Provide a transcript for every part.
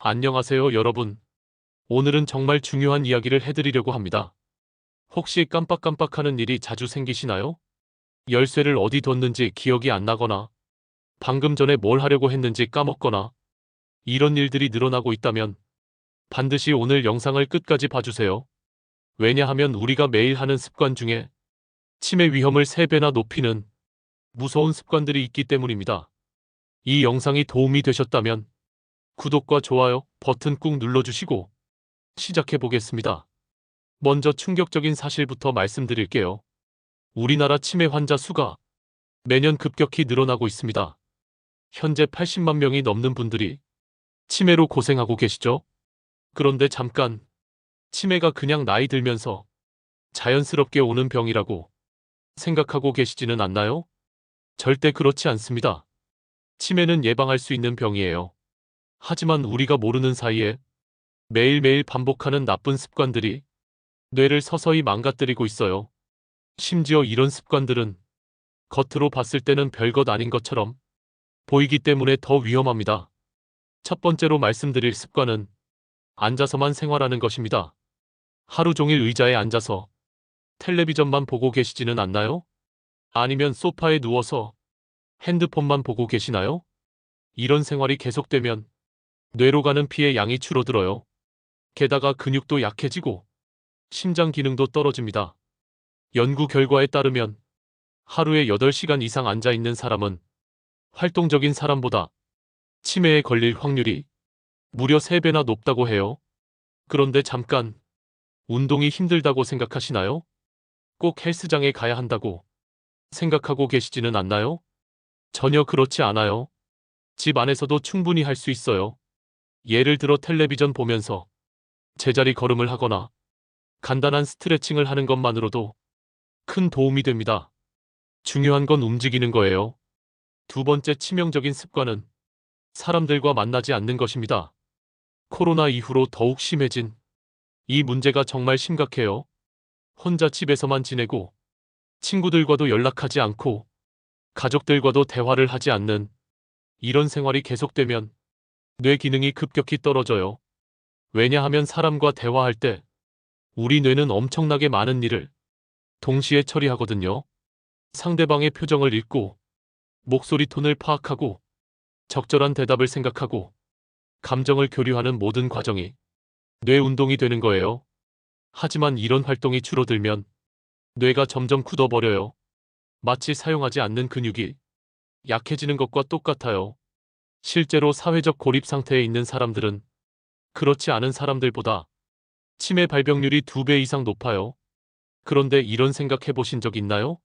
안녕하세요, 여러분. 오늘은 정말 중요한 이야기를 해드리려고 합니다. 혹시 깜빡깜빡하는 일이 자주 생기시나요? 열쇠를 어디 뒀는지 기억이 안 나거나, 방금 전에 뭘 하려고 했는지 까먹거나, 이런 일들이 늘어나고 있다면 반드시 오늘 영상을 끝까지 봐주세요. 왜냐하면 우리가 매일 하는 습관 중에 치매 위험을 3배나 높이는 무서운 습관들이 있기 때문입니다. 이 영상이 도움이 되셨다면 구독과 좋아요 버튼 꾹 눌러주시고 시작해 보겠습니다. 먼저 충격적인 사실부터 말씀드릴게요. 우리나라 치매 환자 수가 매년 급격히 늘어나고 있습니다. 현재 80만 명이 넘는 분들이 치매로 고생하고 계시죠? 그런데 잠깐, 치매가 그냥 나이 들면서 자연스럽게 오는 병이라고 생각하고 계시지는 않나요? 절대 그렇지 않습니다. 치매는 예방할 수 있는 병이에요. 하지만 우리가 모르는 사이에 매일매일 반복하는 나쁜 습관들이 뇌를 서서히 망가뜨리고 있어요. 심지어 이런 습관들은 겉으로 봤을 때는 별것 아닌 것처럼 보이기 때문에 더 위험합니다. 첫 번째로 말씀드릴 습관은 앉아서만 생활하는 것입니다. 하루 종일 의자에 앉아서 텔레비전만 보고 계시지는 않나요? 아니면 소파에 누워서 핸드폰만 보고 계시나요? 이런 생활이 계속되면 뇌로 가는 피의 양이 줄어들어요. 게다가 근육도 약해지고 심장 기능도 떨어집니다. 연구 결과에 따르면 하루에 8시간 이상 앉아 있는 사람은 활동적인 사람보다 치매에 걸릴 확률이 무려 3배나 높다고 해요. 그런데 잠깐, 운동이 힘들다고 생각하시나요? 꼭 헬스장에 가야 한다고 생각하고 계시지는 않나요? 전혀 그렇지 않아요. 집 안에서도 충분히 할 수 있어요. 예를 들어 텔레비전 보면서 제자리 걸음을 하거나 간단한 스트레칭을 하는 것만으로도 큰 도움이 됩니다. 중요한 건 움직이는 거예요. 두 번째 치명적인 습관은 사람들과 만나지 않는 것입니다. 코로나 이후로 더욱 심해진 이 문제가 정말 심각해요. 혼자 집에서만 지내고 친구들과도 연락하지 않고 가족들과도 대화를 하지 않는 이런 생활이 계속되면 뇌 기능이 급격히 떨어져요. 왜냐하면 사람과 대화할 때 우리 뇌는 엄청나게 많은 일을 동시에 처리하거든요. 상대방의 표정을 읽고 목소리 톤을 파악하고 적절한 대답을 생각하고 감정을 교류하는 모든 과정이 뇌 운동이 되는 거예요. 하지만 이런 활동이 줄어들면 뇌가 점점 굳어버려요. 마치 사용하지 않는 근육이 약해지는 것과 똑같아요. 실제로 사회적 고립 상태에 있는 사람들은 그렇지 않은 사람들보다 치매 발병률이 2배 이상 높아요. 그런데 이런 생각 해보신 적 있나요?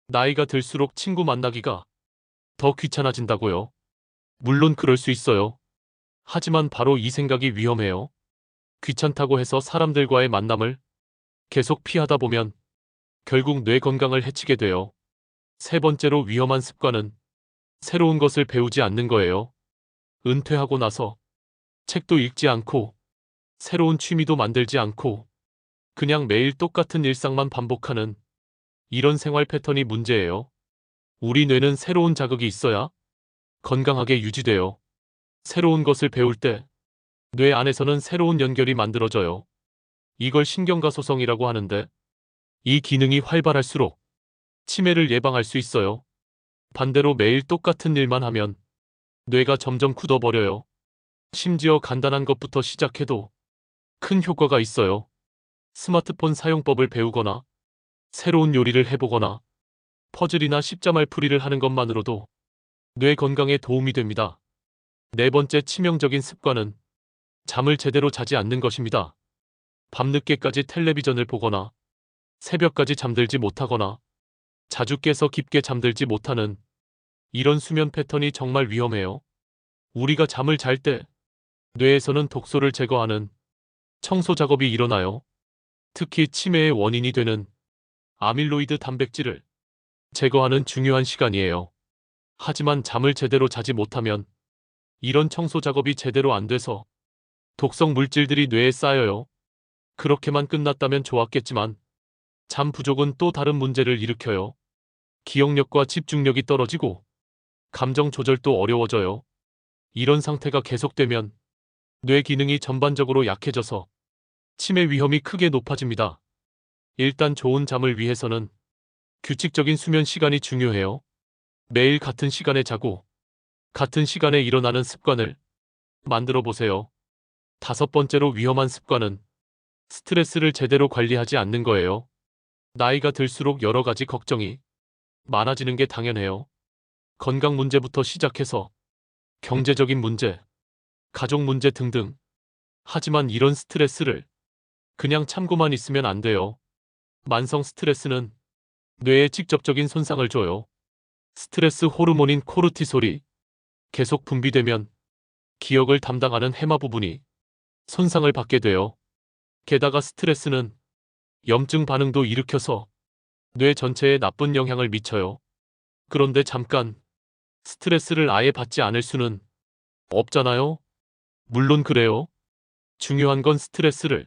나이가 들수록 친구 만나기가 더 귀찮아진다고요. 물론 그럴 수 있어요. 하지만 바로 이 생각이 위험해요. 귀찮다고 해서 사람들과의 만남을 계속 피하다 보면 결국 뇌 건강을 해치게 돼요. 세 번째로 위험한 습관은 새로운 것을 배우지 않는 거예요. 은퇴하고 나서 책도 읽지 않고 새로운 취미도 만들지 않고 그냥 매일 똑같은 일상만 반복하는 이런 생활 패턴이 문제예요. 우리 뇌는 새로운 자극이 있어야 건강하게 유지돼요. 새로운 것을 배울 때 뇌 안에서는 새로운 연결이 만들어져요. 이걸 신경가소성이라고 하는데 이 기능이 활발할수록 치매를 예방할 수 있어요. 반대로 매일 똑같은 일만 하면 뇌가 점점 굳어버려요. 심지어 간단한 것부터 시작해도 큰 효과가 있어요. 스마트폰 사용법을 배우거나 새로운 요리를 해보거나 퍼즐이나 십자말 풀이를 하는 것만으로도 뇌 건강에 도움이 됩니다. 네 번째 치명적인 습관은 잠을 제대로 자지 않는 것입니다. 밤늦게까지 텔레비전을 보거나 새벽까지 잠들지 못하거나 자주 깨서 깊게 잠들지 못하는 이런 수면 패턴이 정말 위험해요. 우리가 잠을 잘 때 뇌에서는 독소를 제거하는 청소 작업이 일어나요. 특히 치매의 원인이 되는 아밀로이드 단백질을 제거하는 중요한 시간이에요. 하지만 잠을 제대로 자지 못하면 이런 청소 작업이 제대로 안 돼서 독성 물질들이 뇌에 쌓여요. 그렇게만 끝났다면 좋았겠지만 잠 부족은 또 다른 문제를 일으켜요. 기억력과 집중력이 떨어지고 감정 조절도 어려워져요. 이런 상태가 계속되면 뇌 기능이 전반적으로 약해져서 치매 위험이 크게 높아집니다. 일단 좋은 잠을 위해서는 규칙적인 수면 시간이 중요해요. 매일 같은 시간에 자고 같은 시간에 일어나는 습관을 만들어 보세요. 다섯 번째로 위험한 습관은 스트레스를 제대로 관리하지 않는 거예요. 나이가 들수록 여러 가지 걱정이 많아지는 게 당연해요. 건강 문제부터 시작해서 경제적인 문제, 가족 문제 등등. 하지만 이런 스트레스를 그냥 참고만 있으면 안 돼요. 만성 스트레스는 뇌에 직접적인 손상을 줘요. 스트레스 호르몬인 코르티솔이 계속 분비되면 기억을 담당하는 해마 부분이 손상을 받게 돼요. 게다가 스트레스는 염증 반응도 일으켜서 뇌 전체에 나쁜 영향을 미쳐요. 그런데 잠깐, 스트레스를 아예 받지 않을 수는 없잖아요? 물론 그래요. 중요한 건 스트레스를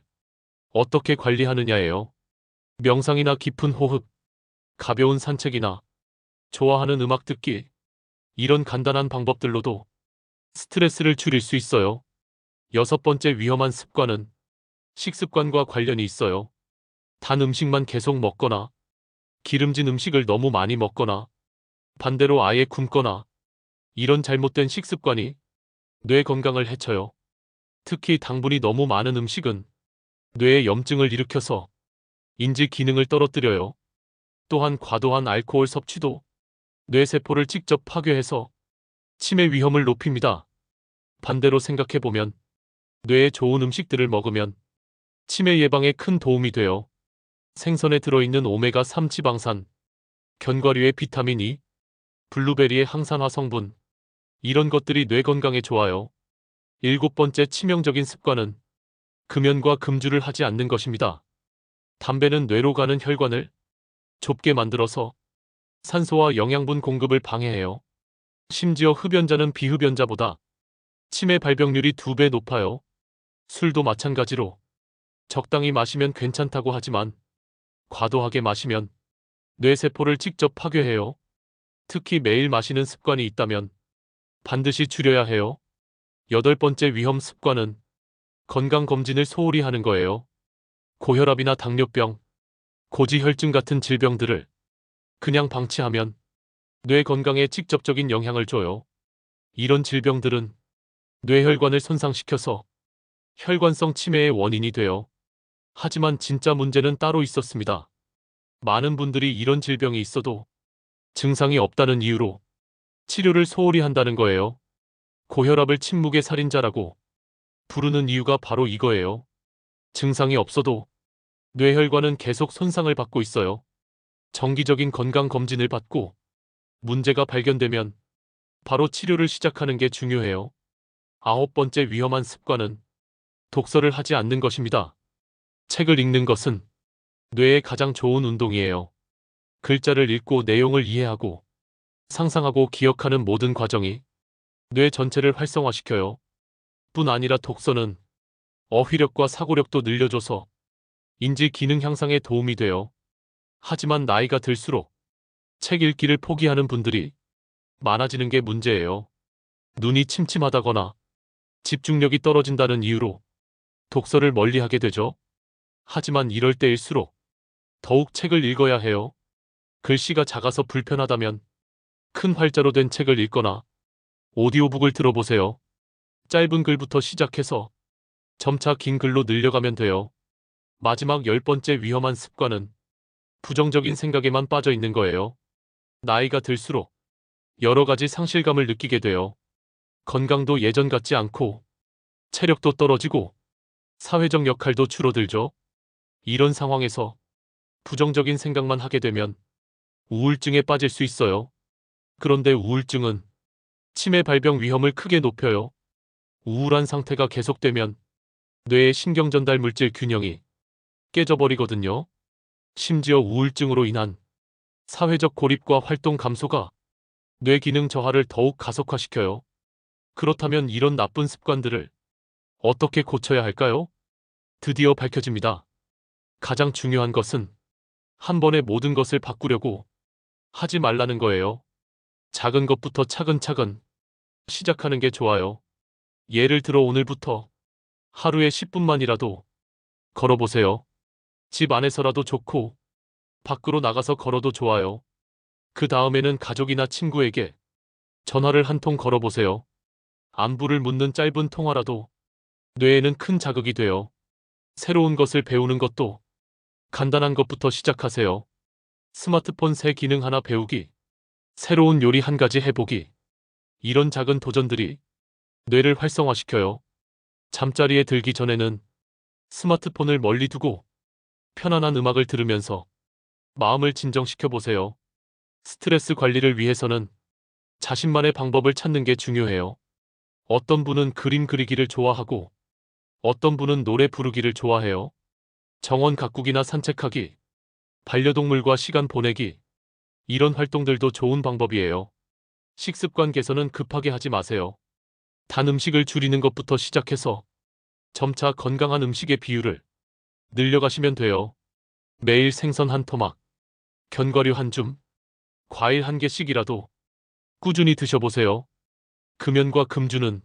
어떻게 관리하느냐예요. 명상이나 깊은 호흡, 가벼운 산책이나 좋아하는 음악 듣기, 이런 간단한 방법들로도 스트레스를 줄일 수 있어요. 여섯 번째 위험한 습관은 식습관과 관련이 있어요. 단 음식만 계속 먹거나 기름진 음식을 너무 많이 먹거나 반대로 아예 굶거나 이런 잘못된 식습관이 뇌 건강을 해쳐요. 특히 당분이 너무 많은 음식은 뇌에 염증을 일으켜서 인지 기능을 떨어뜨려요. 또한 과도한 알코올 섭취도 뇌세포를 직접 파괴해서 치매 위험을 높입니다. 반대로 생각해보면 뇌에 좋은 음식들을 먹으면 치매 예방에 큰 도움이 돼요. 생선에 들어있는 오메가3 지방산, 견과류의 비타민 E, 블루베리의 항산화 성분, 이런 것들이 뇌 건강에 좋아요. 일곱 번째 치명적인 습관은 금연과 금주를 하지 않는 것입니다. 담배는 뇌로 가는 혈관을 좁게 만들어서 산소와 영양분 공급을 방해해요. 심지어 흡연자는 비흡연자보다 치매 발병률이 2배 높아요. 술도 마찬가지로 적당히 마시면 괜찮다고 하지만 과도하게 마시면 뇌세포를 직접 파괴해요. 특히 매일 마시는 습관이 있다면 반드시 줄여야 해요. 여덟 번째 위험 습관은 건강검진을 소홀히 하는 거예요. 고혈압이나 당뇨병, 고지혈증 같은 질병들을 그냥 방치하면 뇌 건강에 직접적인 영향을 줘요. 이런 질병들은 뇌혈관을 손상시켜서 혈관성 치매의 원인이 돼요. 하지만 진짜 문제는 따로 있었습니다. 많은 분들이 이런 질병이 있어도 증상이 없다는 이유로 치료를 소홀히 한다는 거예요. 고혈압을 침묵의 살인자라고 부르는 이유가 바로 이거예요. 증상이 없어도 뇌혈관은 계속 손상을 받고 있어요. 정기적인 건강검진을 받고 문제가 발견되면 바로 치료를 시작하는 게 중요해요. 아홉 번째 위험한 습관은 독서를 하지 않는 것입니다. 책을 읽는 것은 뇌에 가장 좋은 운동이에요. 글자를 읽고 내용을 이해하고 상상하고 기억하는 모든 과정이 뇌 전체를 활성화시켜요. 뿐 아니라 독서는 어휘력과 사고력도 늘려줘서 인지 기능 향상에 도움이 돼요. 하지만 나이가 들수록 책 읽기를 포기하는 분들이 많아지는 게 문제예요. 눈이 침침하다거나 집중력이 떨어진다는 이유로 독서를 멀리하게 되죠. 하지만 이럴 때일수록 더욱 책을 읽어야 해요. 글씨가 작아서 불편하다면 큰 활자로 된 책을 읽거나 오디오북을 들어보세요. 짧은 글부터 시작해서 점차 긴 글로 늘려가면 돼요. 마지막 열 번째 위험한 습관은 부정적인 생각에만 빠져 있는 거예요. 나이가 들수록 여러 가지 상실감을 느끼게 돼요. 건강도 예전 같지 않고 체력도 떨어지고 사회적 역할도 줄어들죠. 이런 상황에서 부정적인 생각만 하게 되면 우울증에 빠질 수 있어요. 그런데 우울증은 치매 발병 위험을 크게 높여요. 우울한 상태가 계속되면 뇌의 신경 전달 물질 균형이 깨져버리거든요. 심지어 우울증으로 인한 사회적 고립과 활동 감소가 뇌 기능 저하를 더욱 가속화시켜요. 그렇다면 이런 나쁜 습관들을 어떻게 고쳐야 할까요? 드디어 밝혀집니다. 가장 중요한 것은 한 번에 모든 것을 바꾸려고 하지 말라는 거예요. 작은 것부터 차근차근 시작하는 게 좋아요. 예를 들어 오늘부터 하루에 10분만이라도 걸어보세요. 집 안에서라도 좋고, 밖으로 나가서 걸어도 좋아요. 그 다음에는 가족이나 친구에게 전화를 한 통 걸어보세요. 안부를 묻는 짧은 통화라도 뇌에는 큰 자극이 돼요. 새로운 것을 배우는 것도 간단한 것부터 시작하세요. 스마트폰 새 기능 하나 배우기, 새로운 요리 한 가지 해보기. 이런 작은 도전들이 뇌를 활성화시켜요. 잠자리에 들기 전에는 스마트폰을 멀리 두고 편안한 음악을 들으면서 마음을 진정시켜 보세요. 스트레스 관리를 위해서는 자신만의 방법을 찾는 게 중요해요. 어떤 분은 그림 그리기를 좋아하고 어떤 분은 노래 부르기를 좋아해요. 정원 가꾸기나 산책하기, 반려동물과 시간 보내기, 이런 활동들도 좋은 방법이에요. 식습관 개선은 급하게 하지 마세요. 단 음식을 줄이는 것부터 시작해서 점차 건강한 음식의 비율을 늘려가시면 돼요. 매일 생선 한 토막, 견과류 한 줌, 과일 한 개씩이라도 꾸준히 드셔보세요. 금연과 금주는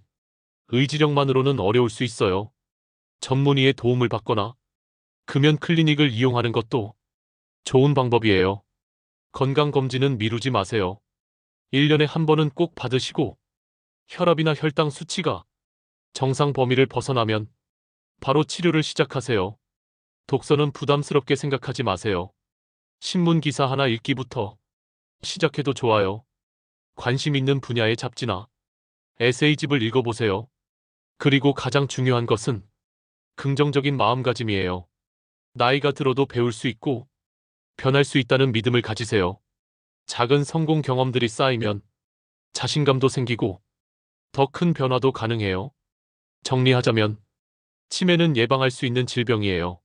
의지력만으로는 어려울 수 있어요. 전문의의 도움을 받거나 금연 클리닉을 이용하는 것도 좋은 방법이에요. 건강검진은 미루지 마세요. 1년에 한 번은 꼭 받으시고 혈압이나 혈당 수치가 정상 범위를 벗어나면 바로 치료를 시작하세요. 독서는 부담스럽게 생각하지 마세요. 신문 기사 하나 읽기부터 시작해도 좋아요. 관심 있는 분야의 잡지나 에세이집을 읽어보세요. 그리고 가장 중요한 것은 긍정적인 마음가짐이에요. 나이가 들어도 배울 수 있고 변할 수 있다는 믿음을 가지세요. 작은 성공 경험들이 쌓이면 자신감도 생기고 더 큰 변화도 가능해요. 정리하자면 치매는 예방할 수 있는 질병이에요.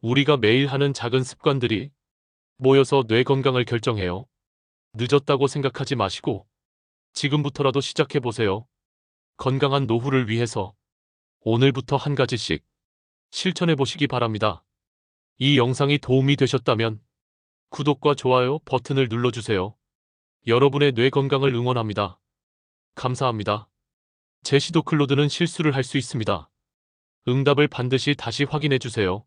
우리가 매일 하는 작은 습관들이 모여서 뇌 건강을 결정해요. 늦었다고 생각하지 마시고 지금부터라도 시작해보세요. 건강한 노후를 위해서 오늘부터 한 가지씩 실천해보시기 바랍니다. 이 영상이 도움이 되셨다면 구독과 좋아요 버튼을 눌러주세요. 여러분의 뇌 건강을 응원합니다. 감사합니다. 제시도 클로드는 실수를 할 수 있습니다. 응답을 반드시 다시 확인해주세요.